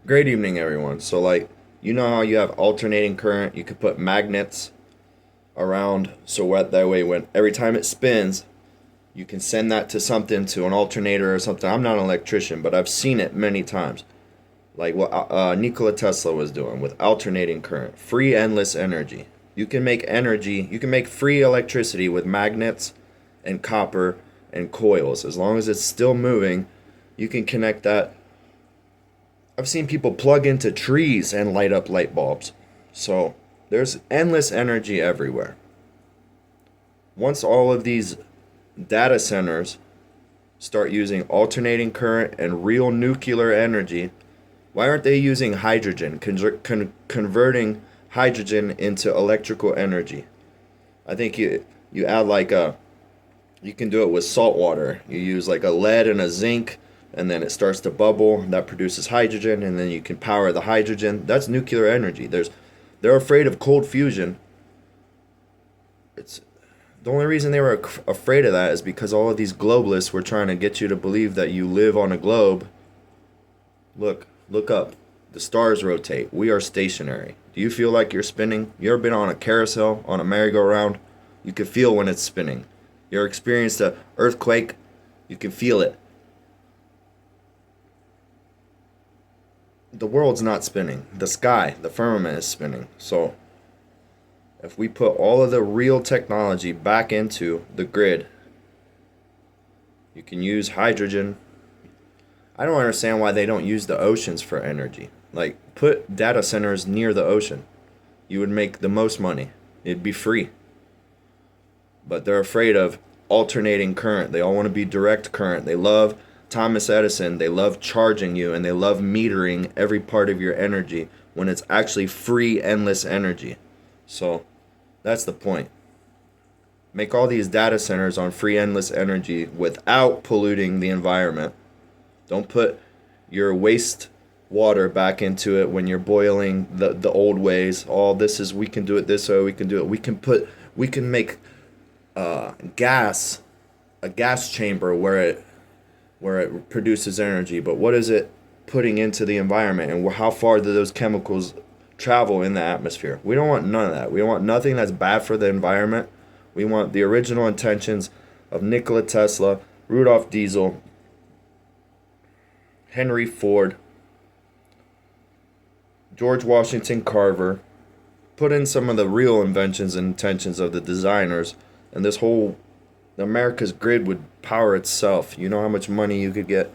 Great evening, everyone. So, you know how you have alternating current? You could put magnets around so that way, when every time it spins, you can send that to something, to an alternator or something. I'm not an electrician, but I've seen it many times. Like what Nikola Tesla was doing with alternating current, free endless energy. You can make energy, you can make free electricity with magnets and copper and coils. As long as it's still moving, you can connect that. I've seen people plug into trees and light up light bulbs. So there's endless energy everywhere. Once all of these data centers start using alternating current and real nuclear energy, why aren't they using hydrogen, converting hydrogen into electrical energy? I think you add you can do it with salt water. You use like a lead and a zinc, and then it starts to bubble. That produces hydrogen, and then you can power the hydrogen. That's nuclear energy. They're afraid of cold fusion. It's the only reason they were afraid of that is because all of these globalists were trying to get you to believe that you live on a globe. Look up. The stars rotate. We are stationary. Do you feel like you're spinning? You ever been on a carousel, on a merry-go-round? You can feel when it's spinning. You ever experienced an earthquake? You can feel it. The world's not spinning. The sky, the firmament is spinning. So, if we put all of the real technology back into the grid, you can use hydrogen. I don't understand why they don't use the oceans for energy. Like, put data centers near the ocean. You would make the most money. It'd be free. But they're afraid of alternating current. They all want to be direct current. They love Thomas Edison. They love charging you, and they love metering every part of your energy when it's actually free, endless energy. So that's the point. Make all these data centers on free, endless energy without polluting the environment. Don't put your waste water back into it when you're boiling the old ways. All this is, we can do it this way, we can do it. We can make gas, a gas chamber where it produces energy. But what is it putting into the environment, and how far do those chemicals travel in the atmosphere? We don't want none of that. We don't want nothing that's bad for the environment. We want the original intentions of Nikola Tesla, Rudolf Diesel, Henry Ford, George Washington Carver. Put in some of the real inventions and intentions of the designers, and this whole America's grid would power itself. You know how much money you could get